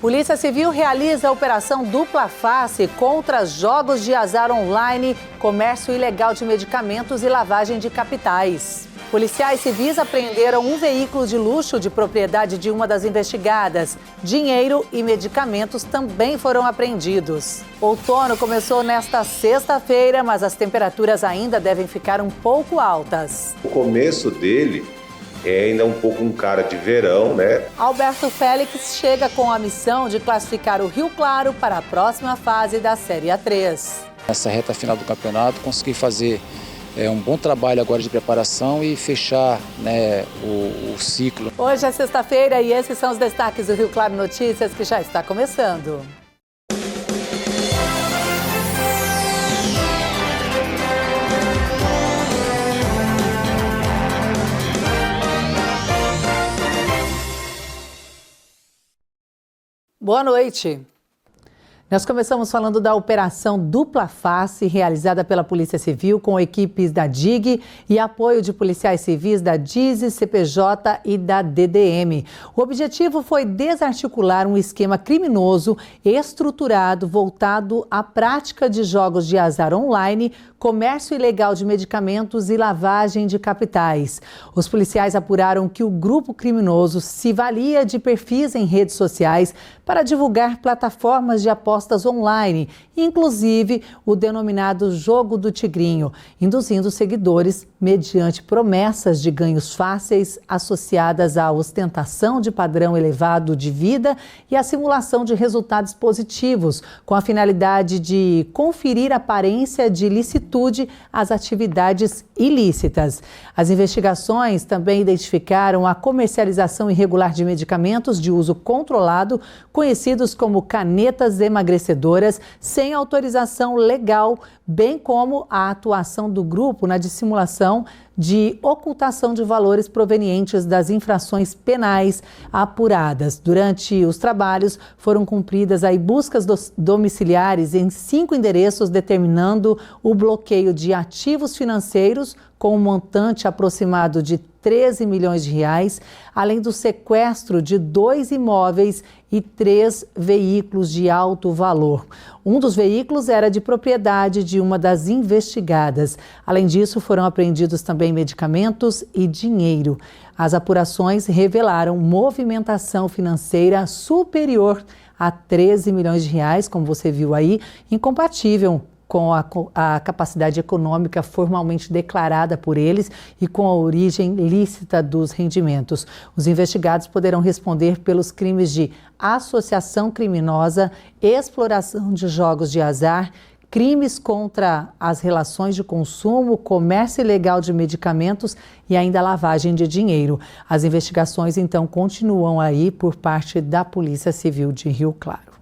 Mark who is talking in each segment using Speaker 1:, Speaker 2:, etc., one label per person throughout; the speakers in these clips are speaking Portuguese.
Speaker 1: Polícia Civil realiza a operação dupla face contra jogos de azar online, comércio ilegal de medicamentos e lavagem de capitais. Policiais civis apreenderam um veículo de luxo de propriedade de uma das investigadas. Dinheiro e medicamentos também foram apreendidos. O outono começou nesta sexta-feira, mas as temperaturas ainda devem ficar um pouco altas.
Speaker 2: O começo dele é ainda um pouco um cara de verão, né?
Speaker 1: Alberto Félix chega com a missão de classificar o Rio Claro para a próxima fase da Série A3.
Speaker 3: Nessa reta final do campeonato, consegui fazer um bom trabalho agora de preparação e fechar, né, o ciclo.
Speaker 1: Hoje é sexta-feira e esses são os destaques do Rio Claro Notícias, que já está começando. Boa noite. Nós começamos falando da operação Dupla Face, realizada pela Polícia Civil com equipes da DIG e apoio de policiais civis da DISE, CPJ e da DDM. O objetivo foi desarticular um esquema criminoso estruturado voltado à prática de jogos de azar online, comércio ilegal de medicamentos e lavagem de capitais. Os policiais apuraram que o grupo criminoso se valia de perfis em redes sociais para divulgar plataformas de apostas online, inclusive o denominado Jogo do Tigrinho, induzindo seguidores mediante promessas de ganhos fáceis associadas à ostentação de padrão elevado de vida e à simulação de resultados positivos, com a finalidade de conferir aparência de licitude às atividades ilícitas. As investigações também identificaram a comercialização irregular de medicamentos de uso controlado, conhecidos como canetas emagrecedoras, sem autorização legal, bem como a atuação do grupo na dissimulação de ocultação de valores provenientes das infrações penais apuradas. Durante os trabalhos, foram cumpridas aí buscas domiciliares em 5 endereços, determinando o bloqueio de ativos financeiros com um montante aproximado de 13 milhões de reais, além do sequestro de 2 imóveis e 3 veículos de alto valor. Um dos veículos era de propriedade de uma das investigadas. Além disso, foram apreendidos também medicamentos e dinheiro. As apurações revelaram movimentação financeira superior a 13 milhões de reais, como você viu aí, incompatível com a capacidade econômica formalmente declarada por eles e com a origem lícita dos rendimentos. Os investigados poderão responder pelos crimes de associação criminosa, exploração de jogos de azar, crimes contra as relações de consumo, comércio ilegal de medicamentos e ainda lavagem de dinheiro. As investigações, então, continuam aí por parte da Polícia Civil de Rio Claro.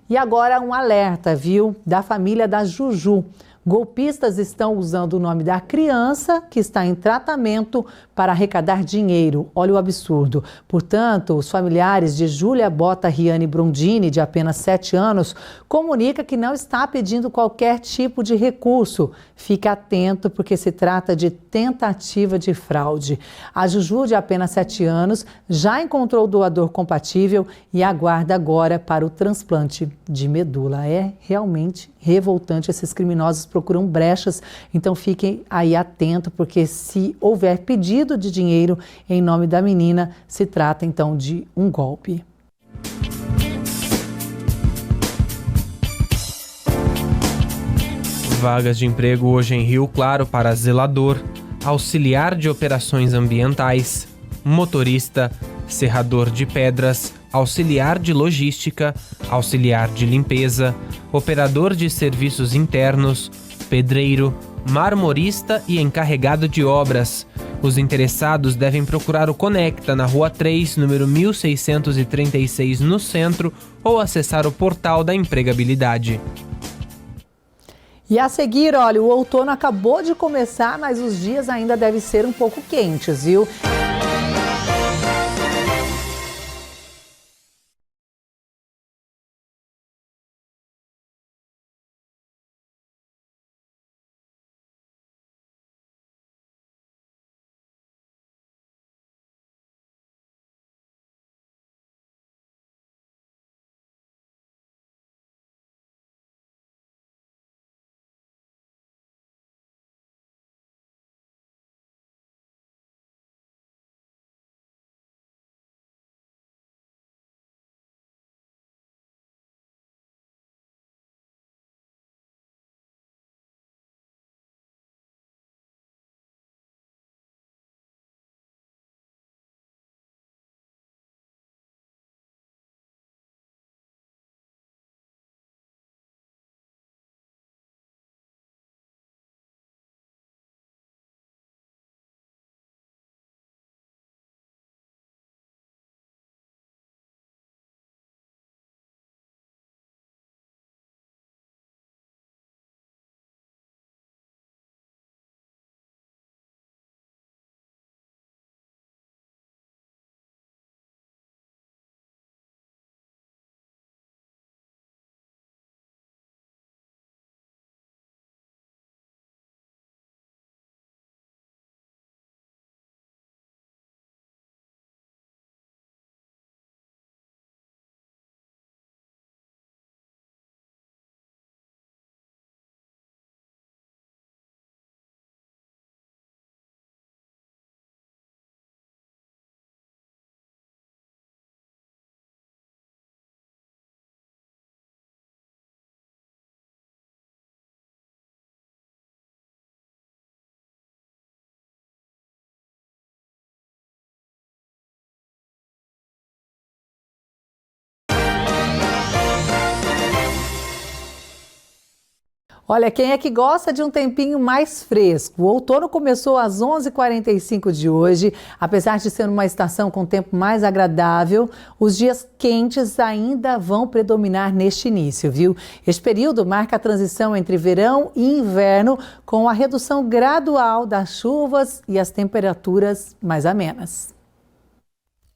Speaker 1: E agora um alerta, viu, da família da Juju. Golpistas estão usando o nome da criança que está em tratamento para arrecadar dinheiro. Olha o absurdo. Portanto, os familiares de Júlia Bota Riane Brundini, de apenas 7 anos, comunicam que não está pedindo qualquer tipo de recurso. Fique atento, porque se trata de tentativa de fraude. A Juju, de apenas 7 anos, já encontrou o doador compatível e aguarda agora para o transplante de medula. É realmente revoltante. Esses criminosos procuram brechas, então fiquem aí atento, porque se houver pedido de dinheiro em nome da menina, se trata então de um golpe.
Speaker 4: Vagas de emprego hoje em Rio Claro para zelador, auxiliar de operações ambientais, motorista, serrador de pedras, auxiliar de logística, auxiliar de limpeza, operador de serviços internos, pedreiro, marmorista e encarregado de obras. Os interessados devem procurar o Conecta na Rua 3, número 1636, no centro, ou acessar o portal da empregabilidade.
Speaker 1: E a seguir, olha, o outono acabou de começar, mas os dias ainda devem ser um pouco quentes, viu? Olha, quem é que gosta de um tempinho mais fresco? O outono começou às 11h45 de hoje. Apesar de ser uma estação com tempo mais agradável, os dias quentes ainda vão predominar neste início, viu? Este período marca a transição entre verão e inverno, com a redução gradual das chuvas e as temperaturas mais amenas.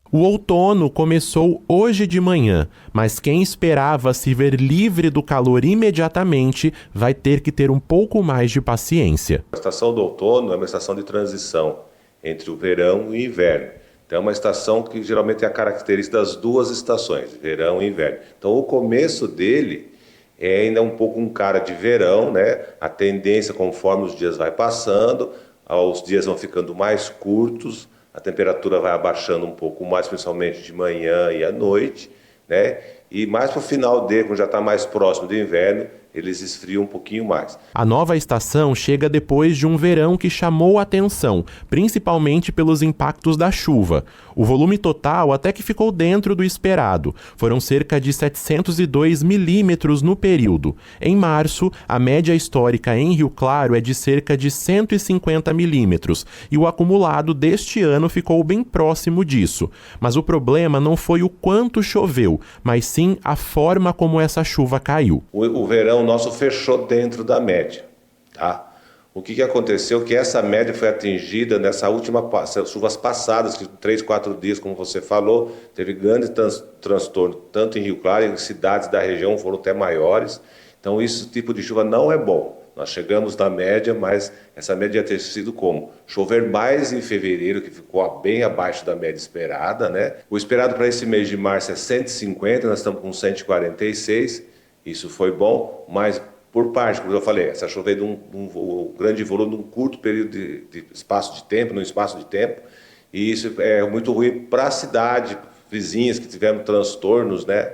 Speaker 5: O outono começou hoje de manhã, mas quem esperava se ver livre do calor imediatamente vai ter que ter um pouco mais de paciência.
Speaker 2: A estação do outono é uma estação de transição entre o verão e o inverno. Então é uma estação que geralmente tem a característica das duas estações, verão e inverno. Então o começo dele é ainda um pouco um cara de verão, né? A tendência, conforme os dias vai passando, os dias vão ficando mais curtos, a temperatura vai abaixando um pouco mais, principalmente de manhã e à noite, né? E mais para o final dele, quando já está mais próximo do inverno, eles esfriam um pouquinho mais.
Speaker 5: A nova estação chega depois de um verão que chamou a atenção, principalmente pelos impactos da chuva. O volume total até que ficou dentro do esperado. Foram cerca de 702 milímetros no período. Em março, a média histórica em Rio Claro é de cerca de 150 milímetros e o acumulado deste ano ficou bem próximo disso. Mas o problema não foi o quanto choveu, mas sim a forma como essa chuva caiu.
Speaker 2: O verão nosso fechou dentro da média, tá? O que aconteceu? Que essa média foi atingida nessas chuvas passadas, que 3, 4 dias, como você falou, teve grande transtorno, tanto em Rio Claro, em cidades da região foram até maiores. Então, esse tipo de chuva não é bom. Nós chegamos na média, mas essa média ia ter sido como? Chover mais em fevereiro, que ficou bem abaixo da média esperada, né? O esperado para esse mês de março é 150, nós estamos com 146. Isso foi bom, mas por parte, como eu falei, essa chuva veio de um grande volume, num curto período de espaço de tempo, e isso é muito ruim para a cidade, vizinhas que tiveram transtornos, né?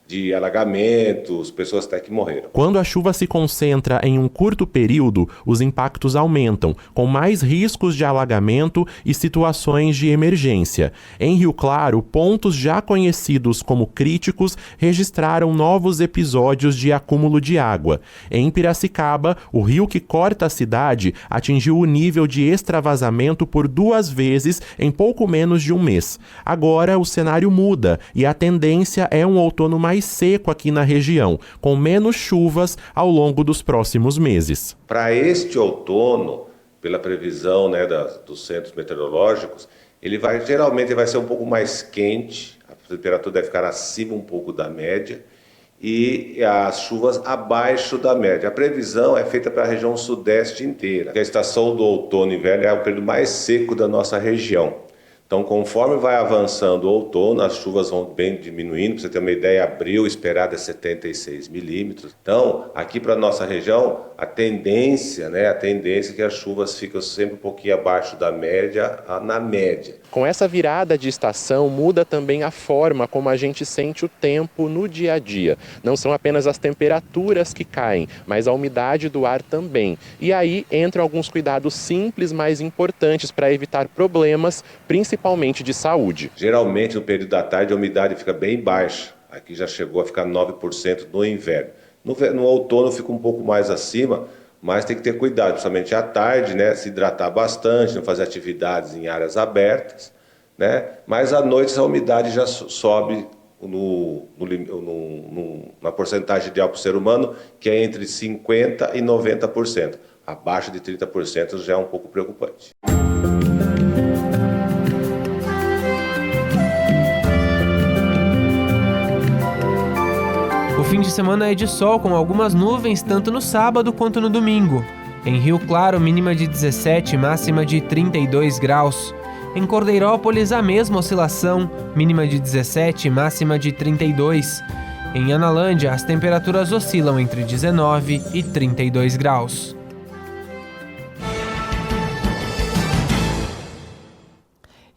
Speaker 2: De alagamentos, pessoas até que morreram.
Speaker 5: Quando a chuva se concentra em um curto período, os impactos aumentam, com mais riscos de alagamento e situações de emergência. Em Rio Claro, pontos já conhecidos como críticos registraram novos episódios de acúmulo de água. Em Piracicaba, o rio que corta a cidade atingiu o nível de extravasamento por 2 vezes em pouco menos de um mês. Agora, o cenário muda e a tendência é um outono mais seco aqui na região, com menos chuvas ao longo dos próximos meses.
Speaker 2: Para este outono, pela previsão, né, dos centros meteorológicos, geralmente vai ser um pouco mais quente, a temperatura deve ficar acima um pouco da média e as chuvas abaixo da média. A previsão é feita para a região sudeste inteira. A estação do outono e inverno é o período mais seco da nossa região. Então, conforme vai avançando o outono, as chuvas vão bem diminuindo. Para você ter uma ideia, abril esperado é 76 milímetros. Então, aqui para a nossa região, a tendência é que as chuvas ficam sempre um pouquinho abaixo da média, na média.
Speaker 5: Com essa virada de estação, muda também a forma como a gente sente o tempo no dia a dia. Não são apenas as temperaturas que caem, mas a umidade do ar também. E aí entram alguns cuidados simples, mas importantes para evitar problemas, principalmente de saúde.
Speaker 2: Geralmente, no período da tarde, a umidade fica bem baixa. Aqui já chegou a ficar 9% no inverno. No outono fica um pouco mais acima, mas tem que ter cuidado, principalmente à tarde, né? Se hidratar bastante, não fazer atividades em áreas abertas, né? Mas à noite a umidade já sobe na porcentagem ideal para o ser humano, que é entre 50% e 90%. Abaixo de 30% já é um pouco preocupante.
Speaker 4: O fim de semana é de sol com algumas nuvens tanto no sábado quanto no domingo. Em Rio Claro, mínima de 17, máxima de 32 graus. Em Cordeirópolis, a mesma oscilação, mínima de 17, máxima de 32. Em Analândia, as temperaturas oscilam entre 19 e 32 graus.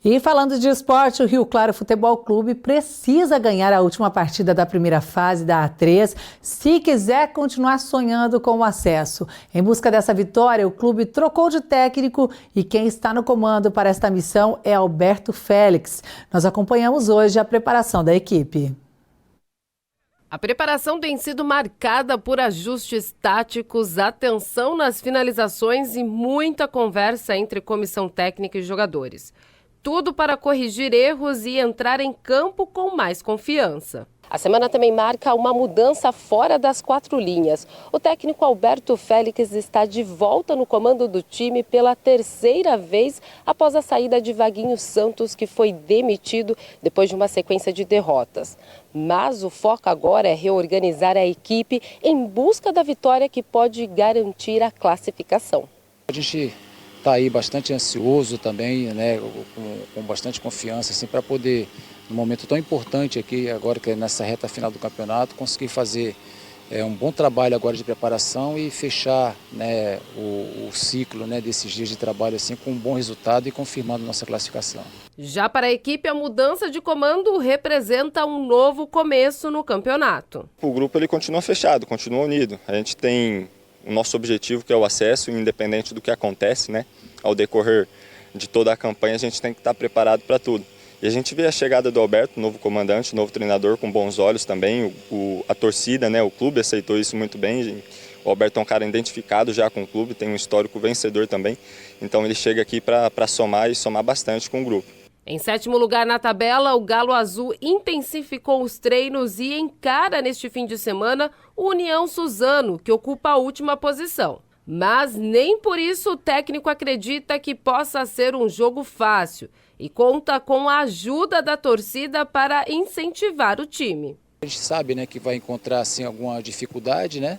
Speaker 1: E falando de esporte, o Rio Claro Futebol Clube precisa ganhar a última partida da primeira fase da A3 se quiser continuar sonhando com o acesso. Em busca dessa vitória, o clube trocou de técnico e quem está no comando para esta missão é Alberto Félix. Nós acompanhamos hoje a preparação da equipe.
Speaker 6: A preparação tem sido marcada por ajustes táticos, atenção nas finalizações e muita conversa entre comissão técnica e jogadores. Tudo para corrigir erros e entrar em campo com mais confiança. A semana também marca uma mudança fora das 4 linhas. O técnico Alberto Félix está de volta no comando do time pela 3ª vez após a saída de Vaguinho Santos, que foi demitido depois de uma sequência de derrotas. Mas o foco agora é reorganizar a equipe em busca da vitória que pode garantir a classificação.
Speaker 3: A gente está aí bastante ansioso também, né, com bastante confiança assim, para poder, num momento tão importante aqui, agora que é nessa reta final do campeonato, conseguir fazer um bom trabalho agora de preparação e fechar, né, o ciclo, né, desses dias de trabalho assim, com um bom resultado e confirmando nossa classificação.
Speaker 6: Já para a equipe, a mudança de comando representa um novo começo no campeonato.
Speaker 7: O grupo ele continua fechado, continua unido. A gente tem o nosso objetivo, que é o acesso, independente do que acontece, né, ao decorrer de toda a campanha, a gente tem que estar preparado para tudo. E a gente vê a chegada do Alberto, novo comandante, novo treinador, com bons olhos também. A torcida, né, o clube aceitou isso muito bem. O Alberto é um cara identificado já com o clube, tem um histórico vencedor também. Então ele chega aqui para somar e somar bastante com o grupo.
Speaker 6: Em 7º lugar na tabela, o Galo Azul intensificou os treinos e encara neste fim de semana o União Suzano, que ocupa a última posição. Mas nem por isso o técnico acredita que possa ser um jogo fácil e conta com a ajuda da torcida para incentivar o time.
Speaker 3: A gente sabe, né, que vai encontrar assim, alguma dificuldade, né,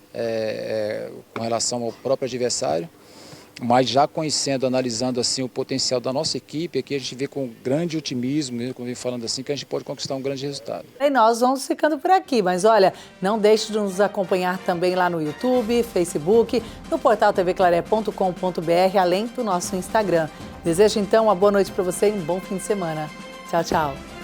Speaker 3: com relação ao próprio adversário, mas já conhecendo, analisando assim, o potencial da nossa equipe, aqui a gente vê com grande otimismo, como eu venho falando assim, que a gente pode conquistar um grande resultado.
Speaker 1: E nós vamos ficando por aqui, mas olha, não deixe de nos acompanhar também lá no YouTube, Facebook, no portal tvclaré.com.br, além do nosso Instagram. Desejo então uma boa noite para você e um bom fim de semana. Tchau, tchau.